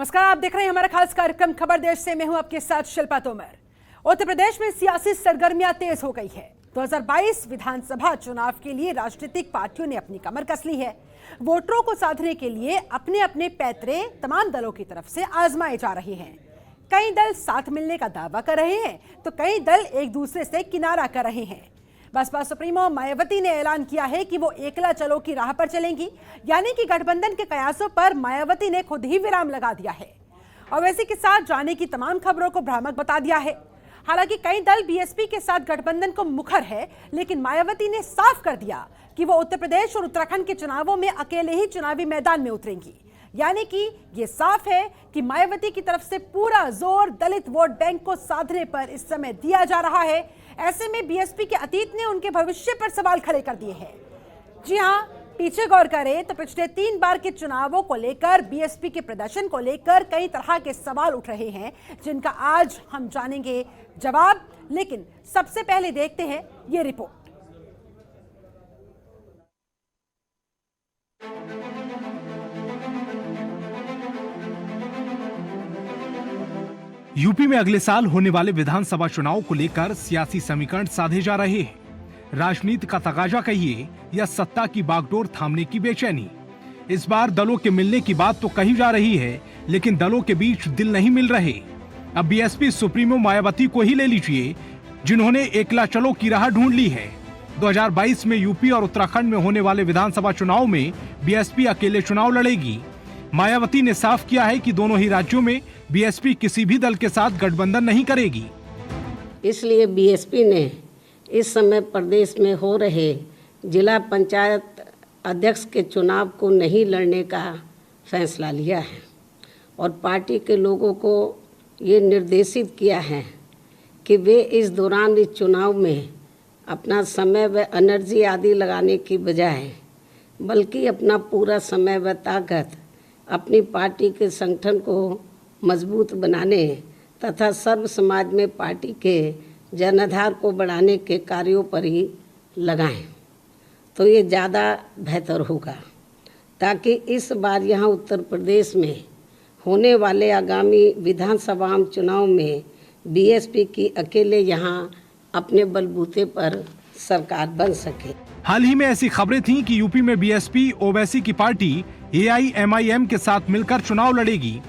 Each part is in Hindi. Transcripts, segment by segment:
नमस्कार, आप देख रहे हैं हमारा खास कार्यक्रम खबर देश से। मैं हूं आपके साथ शिल्पा तोमर। उत्तर प्रदेश में सियासी सरगर्मियां तेज हो गई है। 2022 विधानसभा चुनाव के लिए राजनीतिक पार्टियों ने अपनी कमर कस ली है। वोटरों को साधने के लिए अपने अपने पैतरे तमाम दलों की तरफ से आजमाए जा रहे हैं। कई दल साथ मिलने का दावा कर रहे हैं तो कई दल एक दूसरे से किनारा कर रहे हैं। बसपा सुप्रीमो मायावती ने ऐलान किया है कि वो एकला चलो की राह पर चलेंगी, यानी कि गठबंधन के कयासों पर मायावती ने खुद ही विराम लगा दिया है। ओवैसी के साथ जाने की तमाम खबरों को भ्रामक बता दिया है। हालांकि कई दल बीएसपी के साथ गठबंधन को मुखर है, लेकिन मायावती ने साफ कर दिया कि वो उत्तर प्रदेश और उत्तराखंड के चुनावों में अकेले ही चुनावी मैदान में उतरेंगी। यानी कि ये साफ है कि मायावती की तरफ से पूरा जोर दलित वोट बैंक को साधने पर इस समय दिया जा रहा है। ऐसे में बीएसपी के अतीत ने उनके भविष्य पर सवाल खड़े कर दिए हैं। जी हां, पीछे गौर करें तो पिछले 3 बार के चुनावों को लेकर बीएसपी के प्रदर्शन को लेकर कई तरह के सवाल उठ रहे हैं, जिनका आज हम जानेंगे जवाब। लेकिन सबसे पहले देखते हैं ये रिपोर्ट। यूपी में अगले साल होने वाले विधानसभा चुनाव को लेकर सियासी समीकरण साधे जा रहे हैं। राजनीति का तगाजा कहिए या सत्ता की बागडोर थामने की बेचैनी। इस बार दलों के मिलने की बात तो कही जा रही है, लेकिन दलों के बीच दिल नहीं मिल रहे। अब बीएसपी सुप्रीमो मायावती को ही ले लीजिए, जिन्होंने एकला चलो की राह ढूंढ ली है। 2022 में यूपी और उत्तराखंड में होने वाले विधानसभा चुनाव में बीएसपी अकेले चुनाव लड़ेगी। मायावती ने साफ किया है कि दोनों ही राज्यों में बीएसपी किसी भी दल के साथ गठबंधन नहीं करेगी। इसलिए बीएसपी ने इस समय प्रदेश में हो रहे जिला पंचायत अध्यक्ष के चुनाव को नहीं लड़ने का फैसला लिया है और पार्टी के लोगों को ये निर्देशित किया है कि वे इस दौरान इस चुनाव में अपना समय व एनर्जी आदि लगाने की बजाय बल्कि अपना पूरा समय व ताकत अपनी पार्टी के संगठन को मजबूत बनाने तथा सर्व समाज में पार्टी के जनाधार को बढ़ाने के कार्यों पर ही लगाएं, तो ये ज़्यादा बेहतर होगा, ताकि इस बार यहाँ उत्तर प्रदेश में होने वाले आगामी विधानसभा चुनाव में बीएसपी की अकेले यहाँ अपने बलबूते पर सरकार बन सके। हाल ही में ऐसी खबरें थीं कि यूपी में बीएसपी ओवैसी की पार्टी एआईएमआईएम के साथ मिलकर चुनाव लड़ेगी।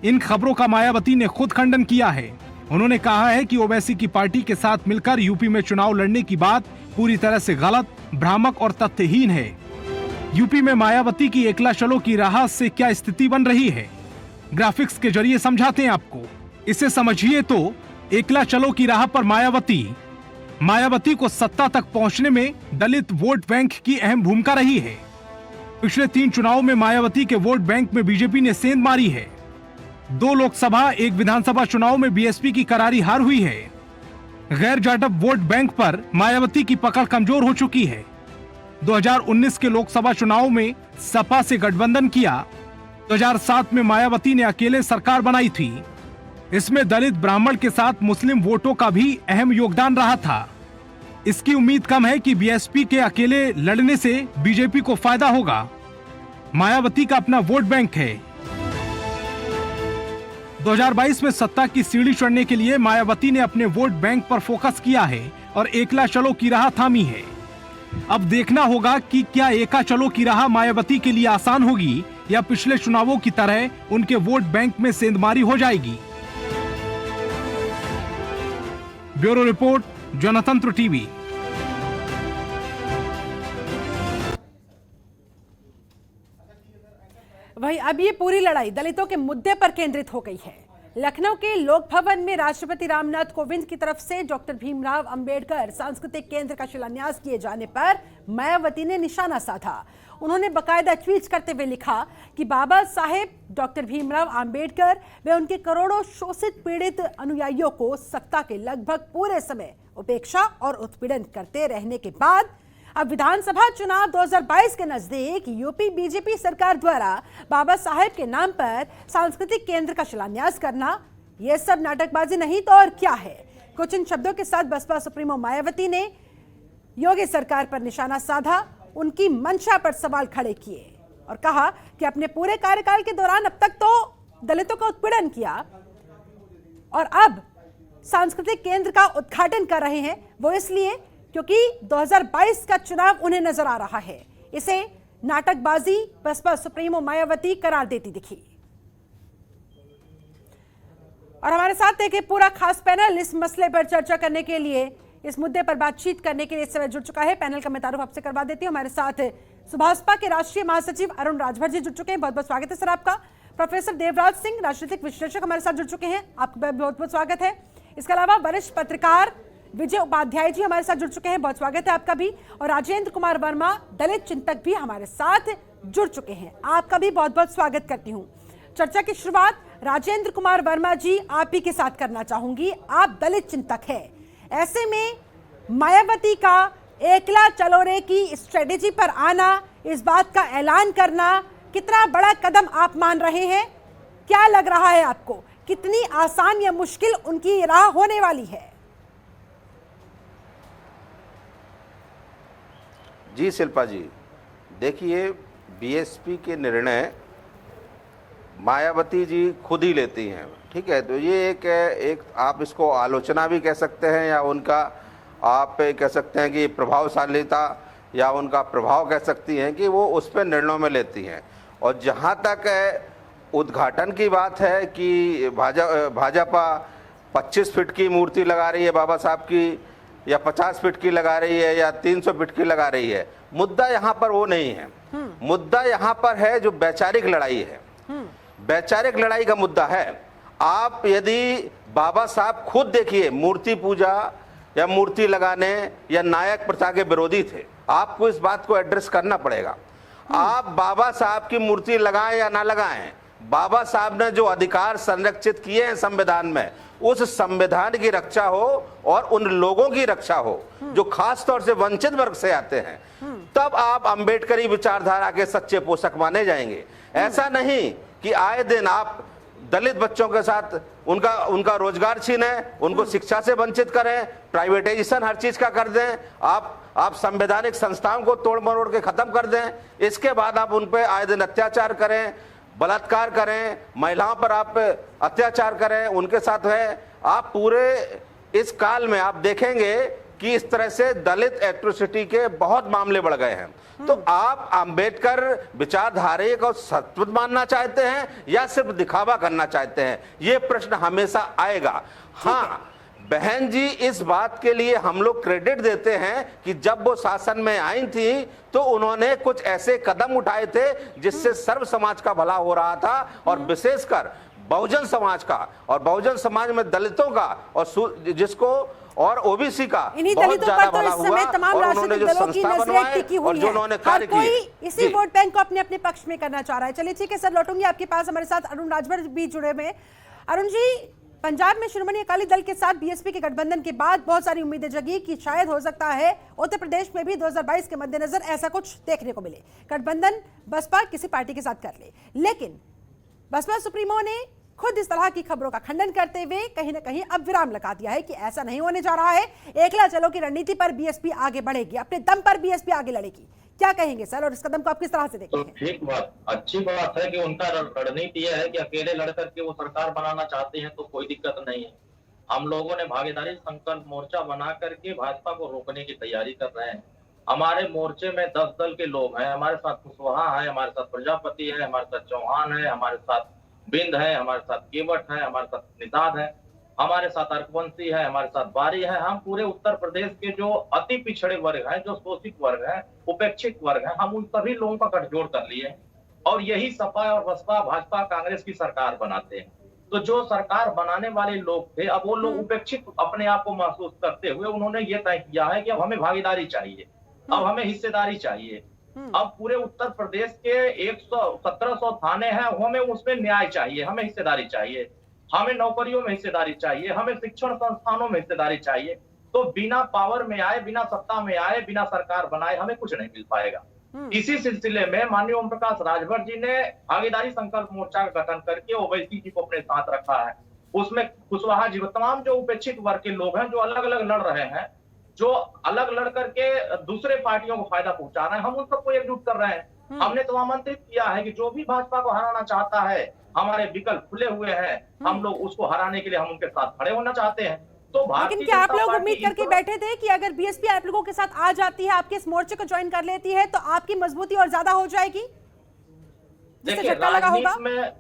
इन खबरों का मायावती ने खुद खंडन किया है। उन्होंने कहा है कि ओवैसी की पार्टी के साथ मिलकर यूपी में चुनाव लड़ने की बात पूरी तरह से गलत, भ्रामक और तथ्यहीन है। यूपी में मायावती की एकला चलो की राह से क्या स्थिति बन रही है, ग्राफिक्स के जरिए समझाते हैं आपको। इसे समझिए तो एकला चलो की राह पर मायावती को सत्ता तक पहुंचने में दलित वोट बैंक की अहम भूमिका रही है। पिछले 3 चुनावों में मायावती के वोट बैंक में बीजेपी ने सेंध मारी है। 2 लोकसभा 1 विधानसभा चुनाव में बीएसपी की करारी हार हुई है। गैर जाटव वोट बैंक पर मायावती की पकड़ कमजोर हो चुकी है। 2019 के लोकसभा चुनाव में सपा से गठबंधन किया। 2007 में मायावती ने अकेले सरकार बनाई थी। इसमें दलित ब्राह्मण के साथ मुस्लिम वोटों का भी अहम योगदान रहा था। इसकी उम्मीद कम है कि बीएसपी के अकेले लड़ने से बीजेपी को फायदा होगा। मायावती का अपना वोट बैंक है। 2022 में सत्ता की सीढ़ी चढ़ने के लिए मायावती ने अपने वोट बैंक पर फोकस किया है और एकला चलो की राह थामी है। अब देखना होगा कि क्या एका चलो की राह मायावती के लिए आसान होगी या पिछले चुनावों की तरह उनके वोट बैंक में सेंधमारी हो जाएगी। ब्यूरो रिपोर्ट, जनतंत्र टीवी। वहीं अब ये पूरी लड़ाई दलितों के मुद्दे पर केंद्रित हो गई है। लखनऊ के लोक भवन में राष्ट्रपति रामनाथ कोविंद की तरफ से डॉक्टर भीमराव अंबेडकर सांस्कृतिक केंद्र का शिलान्यास किए जाने पर मायावती ने निशाना साधा। उन्होंने बकायदा ट्वीट करते हुए लिखा कि बाबा साहेब डॉक्टर भीमराव अंबेडकर व उनके करोड़ों शोषित पीड़ित अनुयायियों को सत्ता के लगभग पूरे समय उपेक्षा और उत्पीड़न करते रहने के बाद अब विधानसभा चुनाव 2022 के नजदीक यूपी बीजेपी सरकार द्वारा बाबा साहेब के नाम पर सांस्कृतिक केंद्र का शिलान्यास करना, यह सब नाटकबाजी नहीं तो और क्या है। कुछ इन शब्दों के साथ बसपा सुप्रीमो मायावती ने योगी सरकार पर निशाना साधा, उनकी मंशा पर सवाल खड़े किए और कहा कि अपने पूरे कार्यकाल के दौरान अब तक तो दलितों का उत्पीड़न किया और अब सांस्कृतिक केंद्र का उद्घाटन कर रहे हैं, वो इसलिए क्योंकि 2022 का चुनाव उन्हें नजर आ रहा है। इसे नाटकबाजी बसपा सुप्रीमो मायावती करार देती दिखी। और हमारे साथ देखिए पूरा खास पैनल इस मसले पर चर्चा करने के लिए, इस मुद्दे पर बातचीत करने के लिए इस समय जुड़ चुका है। पैनल का मैं तारुफ आपसे करवा देती हूं। हमारे साथ सुभाषपा के राष्ट्रीय महासचिव अरुण राजभर जी जुड़ चुके हैं, बहुत बहुत स्वागत है सर आपका। प्रोफेसर देवराज सिंह राजनीतिक विश्लेषक हमारे साथ जुड़ चुके हैं, आपका बहुत बहुत स्वागत है। इसके अलावा वरिष्ठ पत्रकार विजय उपाध्याय जी हमारे साथ जुड़ चुके हैं, बहुत स्वागत है आपका भी। और राजेंद्र कुमार वर्मा दलित चिंतक भी हमारे साथ जुड़ चुके हैं, आपका भी बहुत बहुत स्वागत करती हूँ। चर्चा की शुरुआत राजेंद्र कुमार वर्मा जी आप ही के साथ करना चाहूंगी। आप दलित चिंतक हैं, ऐसे में मायावती का एकला चलो रे की स्ट्रेटेजी पर आना, इस बात का ऐलान करना कितना बड़ा कदम आप मान रहे हैं? क्या लग रहा है आपको, कितनी आसान या मुश्किल उनकी राह होने वाली है? जी शिल्पा जी, देखिए बीएसपी के निर्णय मायावती जी खुद ही लेती हैं, ठीक है। तो ये एक आप इसको आलोचना भी कह सकते हैं या उनका आप कह सकते हैं कि प्रभावशालीता या उनका प्रभाव कह सकती हैं कि वो उस पर निर्णयों में लेती हैं। और जहाँ तक उद्घाटन की बात है कि भाजपा 25 फीट की मूर्ति लगा रही है बाबा साहब की, या 50 फीट की लगा रही है, या 300 फीट की लगा रही है, मुद्दा यहाँ पर वो नहीं है। मुद्दा यहाँ पर है जो वैचारिक लड़ाई है, वैचारिक लड़ाई का मुद्दा है। आप यदि बाबा साहब खुद देखिए मूर्ति पूजा या मूर्ति लगाने या नायक प्रथा के विरोधी थे, आपको इस बात को एड्रेस करना पड़ेगा। आप बाबा साहब की मूर्ति लगाएं या ना लगाएं, बाबा साहब ने जो अधिकार संरक्षित किए हैं संविधान में, उस संविधान की रक्षा हो और उन लोगों की रक्षा हो जो खास तौर से वंचित वर्ग से आते हैं, तब आप अंबेडकरी विचारधारा के सच्चे पोषक माने जाएंगे। ऐसा नहीं कि आए दिन आप दलित बच्चों के साथ उनका रोजगार छीनें, उनको शिक्षा से वंचित करें, प्राइवेटाइजेशन हर चीज का कर दें, आप संवैधानिक संस्थाओं को तोड़ मरोड़ के खत्म कर दें, इसके बाद आप उन पर आए दिन अत्याचार करें, बलात्कार करें, महिलाओं पर आप अत्याचार करें, उनके साथ है। आप पूरे इस काल में आप देखेंगे कि इस तरह से दलित एट्रोसिटी के बहुत मामले बढ़ गए हैं। तो आप अंबेडकर विचारधारा को सत्य मानना चाहते हैं या सिर्फ दिखावा करना चाहते हैं, ये प्रश्न हमेशा आएगा। हाँ बहन जी, इस बात के लिए हम लोग क्रेडिट देते हैं कि जब वो शासन में आई थी तो उन्होंने कुछ ऐसे कदम उठाए थे जिससे सर्व समाज का भला हो रहा था, और विशेषकर बहुजन समाज का, और बहुजन समाज में दलितों का और जिसको और ओबीसी का बहुत ज्यादा भला हुआ। और उन्होंने जो संस्था बनवाए और जो उन्होंने कार्य किए, इसी वोट बैंक को अपने अपने पक्ष में करना चाह रहा है। चलिए ठीक है सर, लौटूंगी आपके पास। हमारे साथ अरुण राजभर भी जुड़े हुए। अरुण जी, पंजाब में श्रोमणी अकाली दल के साथ बीएसपी के गठबंधन के बाद बहुत सारी उम्मीदें जगी कि शायद हो सकता है उत्तर प्रदेश में भी 2022 के मद्देनजर ऐसा कुछ देखने को मिले, गठबंधन बसपा किसी पार्टी के साथ कर ले। लेकिन बसपा सुप्रीमो ने खुद इस तरह की खबरों का खंडन करते हुए कहीं ना कहीं अब विराम लगा दिया है कि ऐसा नहीं होने जा रहा है। एकला चलो की रणनीति पर बीएसपी आगे बढ़ेगी, अपने दम पर बीएसपी आगे लड़ेगी। क्या कहेंगे सर, और इस कदम को आप किस तरह से देखते हैं? तो ठीक बात, अच्छी बात है कि उनका रणनीति यह है कि अकेले लड़कर के वो सरकार बनाना चाहते हैं, तो कोई दिक्कत नहीं है। हम लोगों ने भागीदारी संकल्प मोर्चा बना करके भाजपा को रोकने की तैयारी कर रहे हैं। हमारे मोर्चे में 10 दल के लोग हैं, हमारे साथ कुशवाहा है, हमारे साथ प्रजापति है, हमारे साथ चौहान है, हमारे साथ बिंद है, हमारे साथ केवट है, हमारे साथ निषाद है, हमारे साथ अर्कवंशी है, हमारे साथ बारी है। हम पूरे उत्तर प्रदेश के जो अति पिछड़े वर्ग हैं, जो शोषित वर्ग हैं, उपेक्षित वर्ग हैं, हम उन सभी लोगों का गठजोड़ कर लिए और यही सपा और बसपा भाजपा कांग्रेस की सरकार बनाते हैं। तो जो सरकार बनाने वाले लोग थे, अब वो लोग उपेक्षित अपने आप को महसूस करते हुए उन्होंने ये तय किया है कि अब हमें भागीदारी चाहिए, अब हमें हिस्सेदारी चाहिए। अब पूरे उत्तर प्रदेश के 1700 थाने हैं, हमें उसमें न्याय चाहिए, हमें हिस्सेदारी चाहिए, हमें नौकरियों में हिस्सेदारी चाहिए, हमें शिक्षण संस्थानों में हिस्सेदारी चाहिए। तो बिना पावर में आए, बिना सत्ता में आए, बिना सरकार बनाए हमें कुछ नहीं मिल पाएगा। इसी सिलसिले में माननीय ओम प्रकाश राजभर जी ने भागीदारी संकल्प मोर्चा का गठन करके ओवैसी जी को अपने साथ रखा है। उसमें कुशवाहा जी, तमाम जो उपेक्षित वर्ग के लोग हैं, जो अलग अलग लड़ रहे हैं, जो अलग लड़ करके दूसरे पार्टियों को फायदा पहुंचा रहे हैं, हम उन सबको एकजुट कर रहे हैं। हमने तो आमंत्रित किया है कि जो भी भाजपा को हराना चाहता है, हमारे विकल्प खुले हुए हैं, हम लोग उसको हराने के लिए हम उनके साथ खड़े होना चाहते हैं। तो लेकिन क्या आप लोग उम्मीद करके बैठे थे कि अगर बीएसपी आप लोगों के साथ आ जाती है, आपके इस मोर्चे को ज्वाइन कर लेती है, तो आपकी मजबूती और ज्यादा हो जाएगी, जिससे देखिए झटका लगा होगा? राजनीति में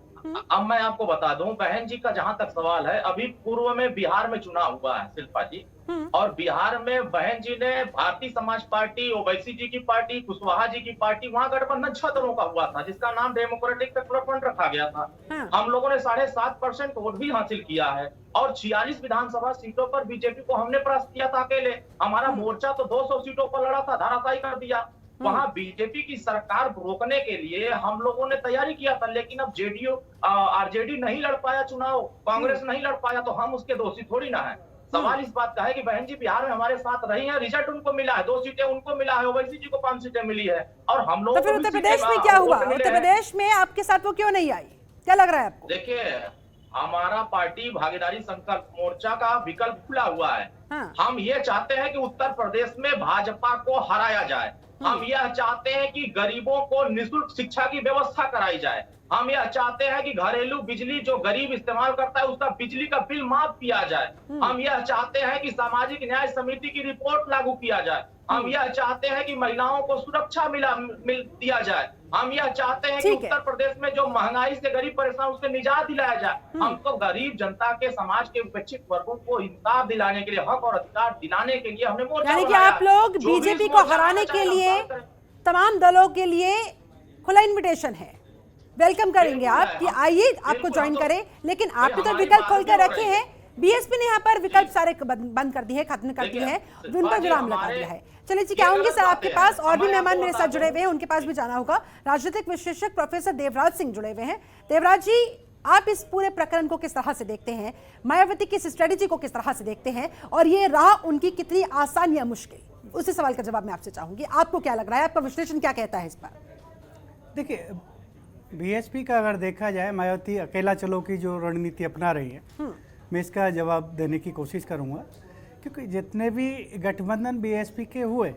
अब मैं आपको बता दूं, बहन जी का जहां तक सवाल है, अभी पूर्व में बिहार में चुनाव हुआ है शिल्पा जी, और बिहार में बहन जी ने भारतीय समाज पार्टी, ओवैसी जी की पार्टी, कुशवाहा जी की पार्टी, वहां गठबंधन 6 दलों का हुआ था, जिसका नाम डेमोक्रेटिक सेक्युलर फ्रंट रखा गया था। हम लोगों ने 7.5% वोट भी हासिल किया है, और 46 विधानसभा सीटों पर बीजेपी को हमने परास्त किया था अकेले। हमारा मोर्चा तो 200 सीटों पर लड़ा था, धराशायी कर दिया। वहां बीजेपी की सरकार रोकने के लिए हम लोगों ने तैयारी किया था, लेकिन अब जेडीयू आरजेडी नहीं लड़ पाया चुनाव, कांग्रेस नहीं लड़ पाया, तो हम उसके दोषी थोड़ी ना है। सवाल इस बात का है कि बहन जी बिहार में हमारे साथ रही हैं, रिजल्ट उनको मिला है, 2 सीटें उनको मिला है, ओवैसी जी को 5 सीटें मिली है, और हम लोग। तो फिर उत्तर प्रदेश में क्या हुआ? उत्तर प्रदेश में आपके साथ वो क्यों नहीं आई, क्या लग रहा है आपको? देखिए, हमारा पार्टी भागीदारी संकल्प मोर्चा का विकल्प खुला हुआ है। हम ये चाहते हैं कि उत्तर प्रदेश में भाजपा को हराया जाए। हम यह चाहते हैं कि गरीबों को निःशुल्क शिक्षा की व्यवस्था कराई जाए। हम यह चाहते हैं कि घरेलू बिजली जो गरीब इस्तेमाल करता है उसका बिजली का बिल माफ किया जाए। हम यह चाहते हैं कि सामाजिक न्याय समिति की रिपोर्ट लागू किया जाए। हम यह चाहते हैं कि महिलाओं को सुरक्षा दिया जाए। हम यह चाहते हैं कि उत्तर प्रदेश में जो महंगाई से गरीब परेशान, उससे निजात दिलाया जाए। हमको गरीब जनता के, समाज के उपेक्षित वर्गों को इंसाफ दिलाने के लिए, हक और अधिकार दिलाने के लिए हमने मोर्चा यानी कि आप लोग बीजेपी को हराने के लिए तमाम दलों के लिए खुला इन्विटेशन है, वेलकम करेंगे आप कि आइए आपको ज्वाइन करें, लेकिन आपने तो विकल्प खोलकर रखे हैं। बीएसपी ने यहाँ पर विकल्प सारे बंद कर दिए हैं, खत्म कर दिए हैं, उन पर विराम लगा दिया है। चलिए जी, क्या होंगे सर आपके पास और भी मेहमान मेरे साथ जुड़े हुए हैं, उनके पास भी जाना होगा। राजनीतिक विश्लेषक प्रोफेसर देवराज सिंह जुड़े हुए हैं। देवराज जी, आप इस पूरे प्रकरण को किस तरह से देखते हैं, मायावती की इस स्ट्रेटेजी को किस तरह से देखते हैं, और ये राह उनकी कितनी आसान या मुश्किल, उसी सवाल का जवाब मैं आपसे चाहूंगी। आपको क्या लग रहा है, आपका विश्लेषण क्या कहता है इस पर? देखिए, बीएसपी का अगर देखा जाए, मायावती अकेला चलो की जो रणनीति अपना रही है, मैं इसका जवाब देने की कोशिश करूंगा, क्योंकि जितने भी गठबंधन बीएसपी के हुए,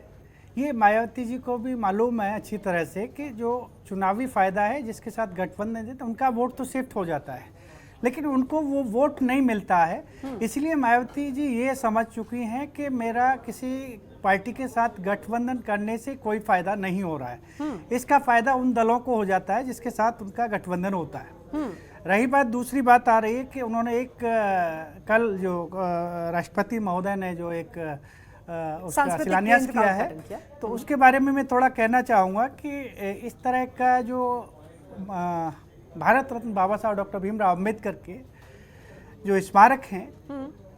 ये मायावती जी को भी मालूम है अच्छी तरह से कि जो चुनावी फायदा है जिसके साथ गठबंधन है, तो उनका वोट तो शिफ्ट हो जाता है, लेकिन उनको वो वोट नहीं मिलता है। इसलिए मायावती जी ये समझ चुकी हैं कि मेरा किसी पार्टी के साथ गठबंधन करने से कोई फायदा नहीं हो रहा है। इसका फायदा उन दलों को हो जाता है जिसके साथ उनका गठबंधन होता है। रही बात, दूसरी बात आ रही है कि उन्होंने एक कल जो राष्ट्रपति महोदय ने जो एक उसका शिलान्यास किया है, तो उसके बारे में मैं थोड़ा कहना चाहूँगा कि इस तरह का जो भारत रत्न बाबा साहब डॉक्टर भीमराव अम्बेडकर के जो स्मारक हैं,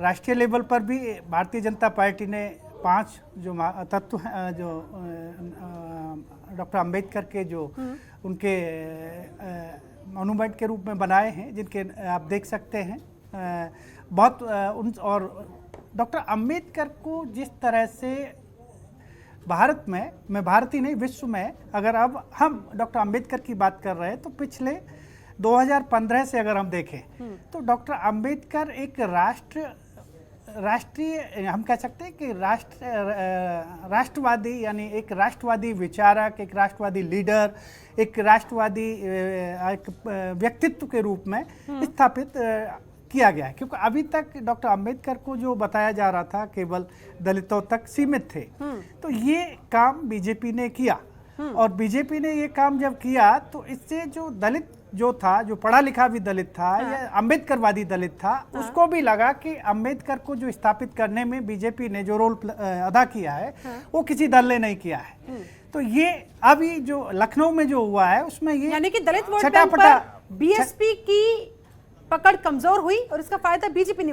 राष्ट्रीय लेवल पर भी भारतीय जनता पार्टी ने 5 जो तत्व हैं, जो डॉक्टर अम्बेडकर के जो उनके मॉन्यूमेंट के रूप में बनाए हैं, जिनके आप देख सकते हैं बहुत उन, और डॉक्टर अम्बेडकर को जिस तरह से भारत में, मैं भारत ही नहीं विश्व में, अगर अब हम डॉक्टर अम्बेडकर की बात कर रहे हैं, तो पिछले 2015 से अगर हम देखें तो डॉक्टर अम्बेडकर एक राष्ट्रीय हम कह सकते हैं कि राष्ट्रवादी, यानी एक राष्ट्रवादी विचारक, एक राष्ट्रवादी लीडर, एक राष्ट्रवादी एक व्यक्तित्व के रूप में स्थापित किया गया है। क्योंकि अभी तक डॉक्टर अम्बेडकर को जो बताया जा रहा था केवल दलितों तक सीमित थे, तो ये काम बीजेपी ने किया, और बीजेपी ने ये काम जब किया तो इससे जो दलित जो था, जो पढ़ा लिखा भी दलित था या अम्बेडकरवादी दलित था, उसको भी लगा कि अम्बेडकर को जो स्थापित करने में बीजेपी ने जो रोल अदा किया है वो किसी दल ने नहीं किया है। तो ये अभी जो लखनऊ में जो हुआ है उसमें ये यानी कि दलित वोट बैंक पर बीएसपी की पकड़ कमजोर हुई और इसका फायदा बीजेपी ने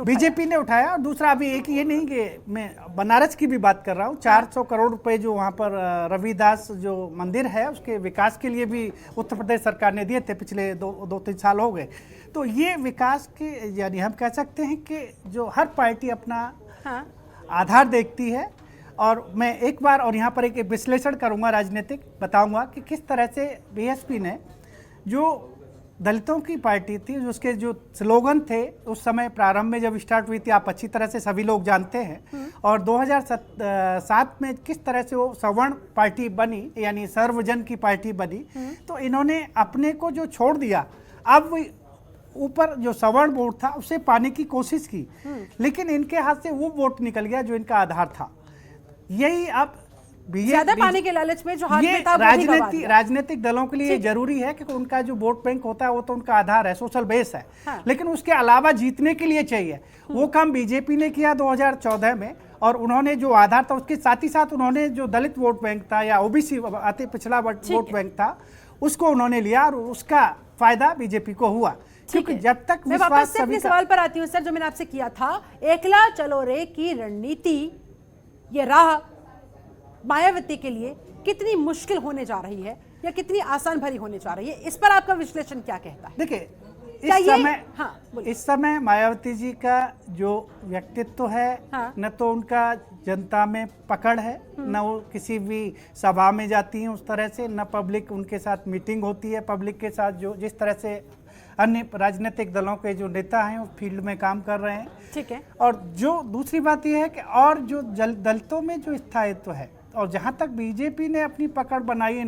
उठाया। और दूसरा, अभी एक ये नहीं कि मैं बनारस की भी बात कर रहा हूँ, 400 करोड़ रुपए जो वहाँ पर रविदास जो मंदिर है उसके विकास के लिए भी उत्तर प्रदेश सरकार ने दिए थे, पिछले 2-3 साल हो गए। तो ये विकास के, यानी हम कह सकते हैं कि जो हर पार्टी अपना आधार देखती है। और मैं एक बार और यहाँ पर एक विश्लेषण करूँगा राजनीतिक, बताऊँगा कि किस तरह से बीएसपी ने जो दलितों की पार्टी थी, उसके जो स्लोगन थे उस समय प्रारंभ में जब स्टार्ट हुई थी, आप अच्छी तरह से सभी लोग जानते हैं, और 2007 में किस तरह से वो सवर्ण पार्टी बनी, यानी सर्वजन की पार्टी बनी, तो इन्होंने अपने को जो छोड़ दिया, अब ऊपर जो सवर्ण वोट था उसे पाने की कोशिश की, लेकिन इनके हाथ से वो वोट निकल गया जो इनका आधार था। यही अब ज्यादा पाने के लालच में जो हाथ में था वो भी गवा दिया। राजनीतिक दलों के लिए जरूरी है कि उनका जो वोट बैंक होता है वो तो उनका आधार है, सोशल बेस है। हाँ। लेकिन उसके अलावा जीतने के लिए चाहिए, वो काम बीजेपी ने किया 2014 में, और उन्होंने जो आधार था उसके साथ ही साथ उन्होंने जो दलित वोट बैंक था या ओबीसी अति पिछड़ा वोट बैंक था उसको उन्होंने लिया, और उसका फायदा बीजेपी को हुआ। क्योंकि जब तक मैं वापस से अपने सवाल पर आती हूँ सर, जो मैंने आपसे किया था, एकला चलो रे की रणनीति, ये राह मायावती के लिए कितनी मुश्किल होने जा रही है या कितनी आसान भरी होने जा रही है, इस पर आपका विश्लेषण क्या कहता है? देखिए, हाँ, इस समय मायावती जी का जो व्यक्तित्व है, हाँ। न तो उनका जनता में पकड़ है, न वो किसी भी सभा में जाती हैं उस तरह से, न पब्लिक उनके साथ मीटिंग होती है पब्लिक के साथ, जो जिस तरह से अन्य राजनीतिक दलों के जो नेता हैं उस फील्ड में काम कर रहे हैं। ठीक है। और जो दूसरी बात यह है कि और जो दलितों में जो स्थायित्व है, और जहां तक बीजेपी ने अपनी पकड़ बनाई है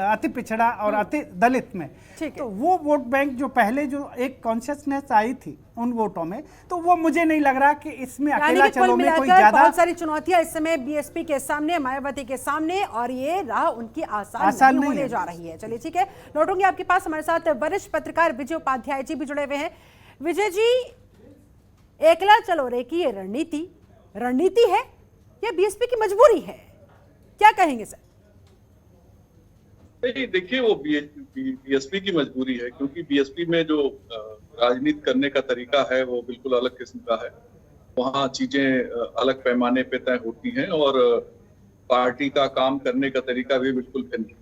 अति पिछड़ा और अति दलित में, तो वो वोट बैंक जो पहले जो एक कॉन्शियसनेस आई थी उन वोटों में, तो वो मुझे नहीं लग रहा कि इसमें अकेला चलो में कोई ज्यादा। बहुत सारी चुनौतियां इस समय बीएसपी के सामने, मायावती के सामने, और ये राह उनकी आसान नहीं होने जा रही है। चलिए ठीक है, लौटूंगी आपके पास। हमारे साथ वरिष्ठ पत्रकार विजय उपाध्याय जी भी जुड़े हुए हैं। विजय जी, एकला चलो रे की ये रणनीति है या बीएसपी की मजबूरी है, क्या कहेंगे सर? नहीं, देखिए, वो बीएसपी की मजबूरी है, क्योंकि बीएसपी में जो राजनीति करने का तरीका है वो बिल्कुल अलग किस्म का है। वहाँ चीजें अलग पैमाने पे तय होती हैं और पार्टी का काम करने का तरीका भी बिल्कुल भिन्न है।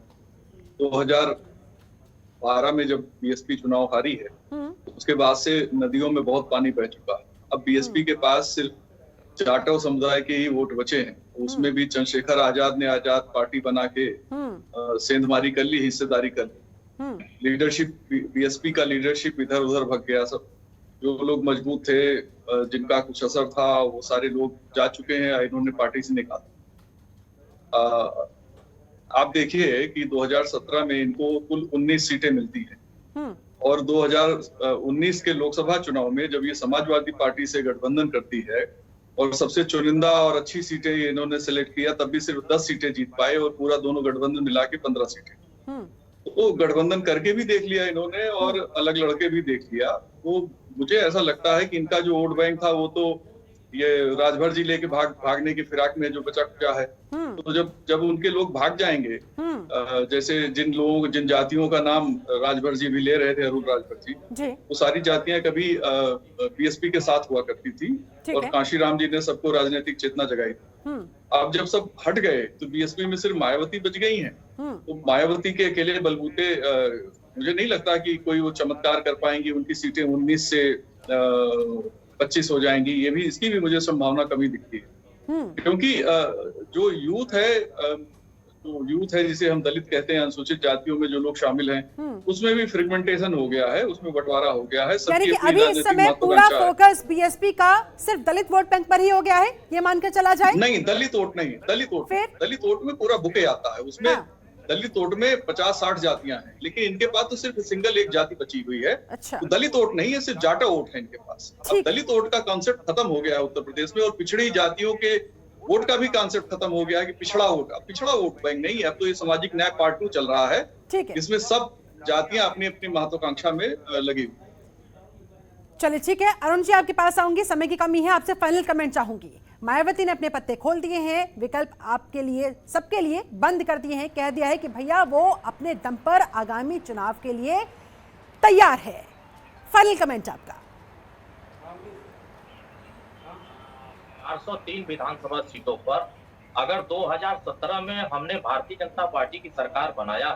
2012 में जब बीएसपी चुनाव हारी है, उसके बाद से नदियों में बहुत पानी बह चुका है। अब बीएसपी के पास सिर्फ जाटव समुदाय के ही वोट बचे हैं, उसमें भी चंद्रशेखर आजाद ने आजाद पार्टी बना के सेंधमारी कर ली, हिस्सेदारी कर ली। लीडरशिप, बीएसपी का लीडरशिप इधर उधर भग गया। सब जो लोग मजबूत थे, जिनका कुछ असर था, वो सारे लोग जा चुके हैं, इन्होंने पार्टी से निकाला। आप देखिए कि 2017 में इनको कुल 19 सीटें मिलती हैं, और 2019 के लोकसभा चुनाव में जब ये समाजवादी पार्टी से गठबंधन करती है और सबसे चुनिंदा और अच्छी सीटें इन्होंने सेलेक्ट किया, तब भी सिर्फ 10 सीटें जीत पाए, और पूरा दोनों गठबंधन मिला के 15 सीटें। तो गठबंधन करके भी देख लिया इन्होंने और अलग लड़के भी देख लिया। तो मुझे ऐसा लगता है कि इनका जो वोट बैंक था वो तो ये राजभर जी लेके भागने की फिराक में जो बचा खुचा है। तो जब उनके लोग भाग जाएंगे, जैसे जिन जातियों का नाम राजभर जी भी ले रहे थे, अरुण राजभर जी, वो सारी जातियां कभी बीएसपी के साथ हुआ करती थी, और कांशीराम जी ने सबको राजनीतिक चेतना जगाई। अब जब सब हट गए तो बीएसपी में सिर्फ मायावती बच गई हैं। तो मायावती के अकेले बलबूते मुझे नहीं लगता कि कोई वो चमत्कार कर पाएंगी, उनकी सीटें 19 से 25 हो जाएंगी। ये भी, इसकी भी मुझे संभावना कमी दिखती है, क्योंकि जो यूथ है जिसे हम दलित कहते हैं, अनुसूचित जातियों में जो लोग शामिल हैं, उसमें भी फ्रेगमेंटेशन हो गया है, उसमें बंटवारा हो गया है। यानी कि अभी इस समय पूरा फोकस बीएसपी का सिर्फ दलित वोट बैंक पर ही हो गया है, ये मानकर चला जाए? नहीं, दलित वोट नहीं, दलित वोट में पूरा बुके आता है। उसमें दलित वोट में 50-60 जातियां हैं, लेकिन इनके पास तो सिर्फ सिंगल एक जाति बची हुई है। अच्छा। तो दलित वोट नहीं है, सिर्फ जाटा वोट है इनके पास। अब दलित वोट का कॉन्सेप्ट खत्म हो गया है उत्तर प्रदेश में, और पिछड़ी जातियों के वोट का भी कॉन्सेप्ट खत्म हो गया है कि पिछड़ा वोट बैंक नहीं है। अब तो ये सामाजिक न्याय पार्ट 2 चल रहा है, इसमें सब जातियां अपनी अपनी महत्वाकांक्षा में लगी हुई। चलिए ठीक है, अरुण जी आपके पास आऊंगी, समय की कमी है, आपसे फाइनल कमेंट चाहूंगी। मायावती ने अपने पत्ते खोल दिए हैं, विकल्प आपके लिए, सबके लिए बंद कर दिए हैं, कह दिया है कि भैया वो अपने दम पर आगामी चुनाव के लिए तैयार है। फाइनल कमेंट आपका। 403 विधानसभा सीटों पर अगर 2017 में हमने भारतीय जनता पार्टी की सरकार बनाया,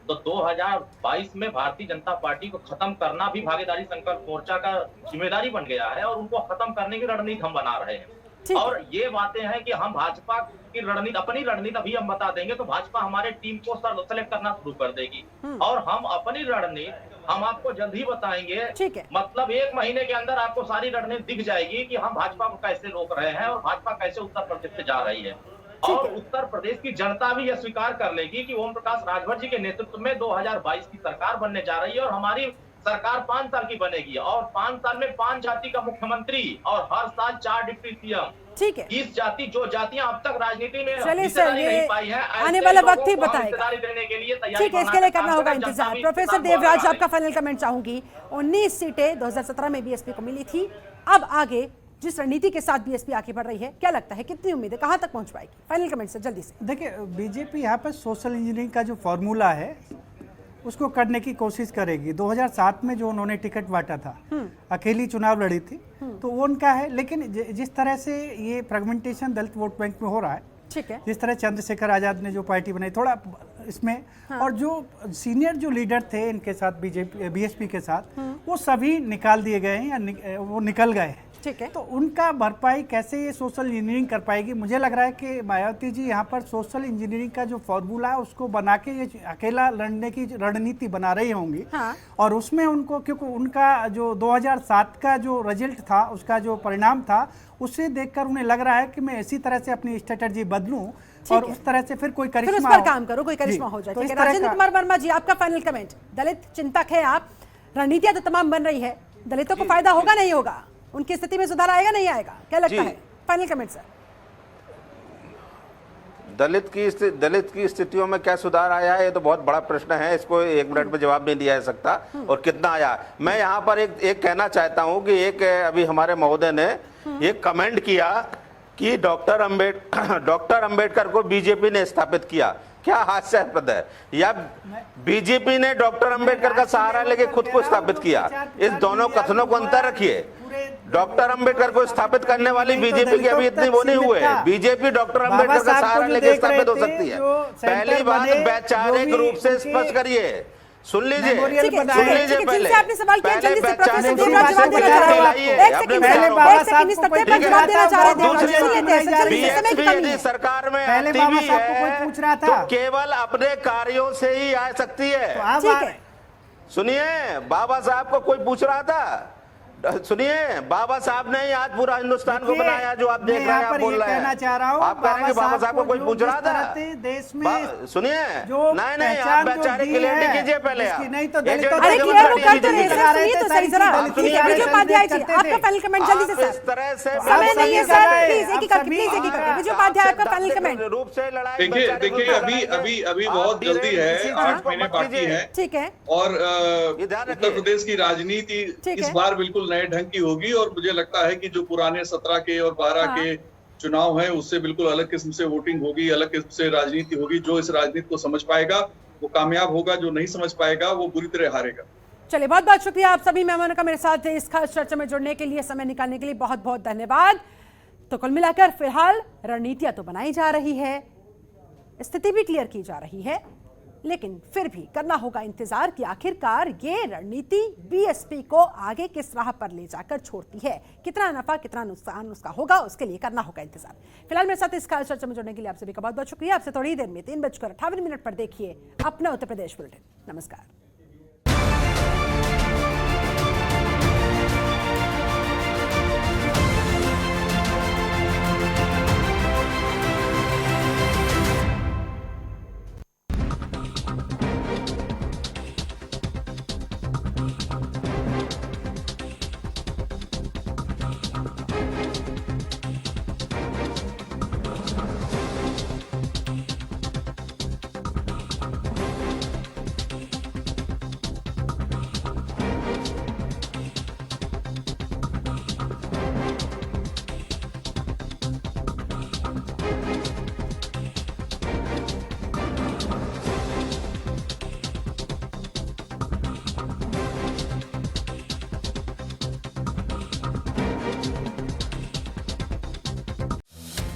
तो 2022 में भारतीय जनता पार्टी को खत्म करना भी भागीदारी संकल्प मोर्चा का जिम्मेदारी बन गया है, और उनको खत्म करने की रणनीति हम बना रहे हैं। और ये बातें हैं कि हम भाजपा की रणनीति, अपनी रणनीति अभी हम बता देंगे तो भाजपा हमारे टीम को सेलेक्ट करना शुरू कर देगी, और हम अपनी रणनीति हम आपको जल्द ही बताएंगे। मतलब 1 महीने के अंदर आपको सारी रणनीति दिख जाएगी कि हम भाजपा को कैसे रोक रहे हैं और भाजपा कैसे उत्तर प्रदेश से जा रही है। और उत्तर प्रदेश की जनता भी यह स्वीकार कर लेगी कि ओम प्रकाश राजभर जी के नेतृत्व में 2022 की सरकार बनने जा रही है, और हमारी सरकार 5 साल की बनेगी और 5 साल में 5 जाति का मुख्यमंत्री और हर साल 4 डिप्टी सीएम। ठीक है, 20 जाति, जो जातियां अब तक राजनीति में चलिए सर, हिस्सेदारी ये नहीं पाई है, आने वाला ऐसे वक्त ही लोगों को बताएगा। हिस्सेदारी देने के लिए तैयारी ठीक है, इसके बनाकर लिए करना काम होगा करें, जनता इंतजार। भी प्रोफेसर चुनाव को देवराज, आगे आपका फाइनल कमेंट चाहूंगी। 19 सीटें 2017 में बीएसपी को मिली थी, अब आगे जिस रणनीति के साथ बीएसपी आगे बढ़ रही है, क्या लगता है कितनी उम्मीद है, कहां तक पहुंच पाएगी? फाइनल कमेंट से जल्दी से। देखिए, बीजेपी यहाँ पर सोशल इंजीनियरिंग का जो फॉर्मूला है उसको करने की कोशिश करेगी। 2007 में जो उन्होंने टिकट बांटा था, अकेली चुनाव लड़ी थी, तो वो उनका है। लेकिन जिस तरह से ये फ्रेगमेंटेशन दलित वोट बैंक में हो रहा है, ठीक है, जिस तरह चंद्रशेखर आजाद ने जो पार्टी बनाई थोड़ा इसमें, और जो सीनियर जो लीडर थे इनके साथ बीएसपी के साथ, वो सभी निकाल दिए गए हैं या वो निकल गए हैं। ठीक है, तो उनका भरपाई कैसे ये सोशल इंजीनियरिंग कर पाएगी? मुझे लग रहा है कि मायावती जी यहाँ पर सोशल इंजीनियरिंग का जो फॉर्मूला है उसको बना के ये अकेला लड़ने की रणनीति बना रही होंगी। हाँ। और उसमें उनको, क्योंकि उनका जो 2007 का जो रिजल्ट था, उसका जो परिणाम था, उसे देखकर उन्हें लग रहा है कि मैं इसी तरह से अपनी स्ट्रेटजी बदलूं और उस तरह से फिर कोई फिर उस करिश्मा पर हो। काम करो, कोई करिश्मा जी, हो जाए। तो ठीक इस है, तरह राजेंद्र का- कुमार वर्मा जी, आपका फाइनल कमेंट। दलित चिंतक है आप, रणनीतियां तो तमाम बन रही है, दलितों को फायदा होगा नहीं होगा, उनकी स्थिति में सुधार आएगा नहीं आएगा, क्या लगता जी। है? Final comment sir. दलित की स्थितियों में क्या सुधार आया है, ये तो बहुत बड़ा प्रश्न है, इसको 1 मिनट में जवाब नहीं दिया जा सकता। और कितना आया, मैं यहाँ पर एक कहना चाहता हूँ कि एक अभी हमारे महोदय ने एक कमेंट किया कि डॉक्टर अंबेडकर को बीजेपी ने स्थापित किया। क्या हास्यास्पद है, या बीजेपी ने डॉक्टर अंबेडकर का सहारा लेके खुद को स्थापित किया? इस दोनों कथनों को अंतर रखिए। डॉक्टर अंबेडकर को स्थापित करने वाली बीजेपी की अभी इतनी वो नहीं हुए। बीजेपी डॉक्टर अंबेडकर का सहारा लेके स्थापित हो सकती है। पहली बात वैचारिक रूप से स्पष्ट करिए, सुन लीजिए, ठीक है, सुन लीजिए जिनसे पहले। आपने सवाल किया, पहले जल्दी से प्रोफेसर वैचारिक देवराज रूप जवाब से देना चाह रहे हैं। बताइए, एक अपने सेकंड विचारों सर, को। एक सेकंड इस तथ्य पर जवाब देना चाह रहे हैं देवराज, दूसरी सुन लेते हैं सर, जल्दी से, समय की बीएसपी कमी यदि है। सरकार में पहले आती बाबा भी साहब को है कोई पूछ रहा था। तो केवल अपने कार्यों से ही आ सकती है। ठीक है, सुनिए, बाबा साहब को कोई पूछ रहा था, सुनिए, बाबा साहब ने ही आज पूरा हिंदुस्तान को बनाया, जो आप देख रहे हैं, आप बोल रहे हैं। कहना चाह रहा हूं, आप कह रहे हैं कि बाबा साहब को कोई पूछ रहा था? देश में सुनिए, जो नहीं, आप वैचारिक क्लियरिटी कीजिए पहले आप। नहीं तो ये जो अरे जो क्लियर वो जो कर तो जो रहे जो सर, सुनिए तो सही जरा। ठीक है, विजय उपाध्याय जी, आपका फाइनल कमेंट जल्दी से आप सर। इस तरह से समय नहीं है सर, प्लीज एक ही करके, सभी- प्लीज एक ही करके। विजय उपाध्याय, आपका फाइनल कमेंट। रूप से लड़ाई देखिए वैचारिक रूप देखिए से अभी लड़ाई अभी में अभी आप बहुत धीरे जल्दी है, किसी 8 चीज को महीने मत बाकी कीजिए। है। ठीक है, और ये ध्यान रखिए। उत्तर प्रदेश की राजनीति ठीक इस है। बार बिल्कुल नए ढंग की होगी और मुझे लगता है कि जो पुराने 17 के और 12 हाँ। के चुनाव हैं उससे बिल्कुल अलग किस्म से वोटिंग होगी, अलग किस्म से राजनीति होगी। जो इस राजनीति को समझ पाएगा वो कामयाब होगा, जो नहीं समझ पाएगा वो बुरी तरह हारेगा। चलिए, बहुत बहुत शुक्रिया आप सभी मेहमानों का मेरे साथ इस खास चर्चा में जुड़ने के लिए, समय निकालने के लिए बहुत बहुत धन्यवाद। तो कुल मिलाकर फिलहाल रणनीतियां तो बनाई जा रही है, स्थिति भी क्लियर की जा रही है, लेकिन फिर भी करना होगा इंतजार कि आखिरकार ये रणनीति बीएसपी को आगे किस राह पर ले जाकर छोड़ती है, कितना नफा कितना नुकसान उसका होगा, उसके लिए करना होगा इंतजार। फिलहाल मेरे साथ इस खास चर्चा में जुड़ने के लिए आप सभी का बहुत बहुत शुक्रिया। आपसे थोड़ी देर में 3:58 पर देखिए अपना उत्तर प्रदेश बुलेटिन। नमस्कार।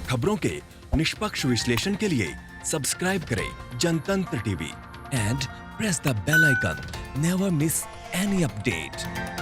खबरों के निष्पक्ष विश्लेषण के लिए सब्सक्राइब करें Janatantra TV and press the bell icon. Never miss any update.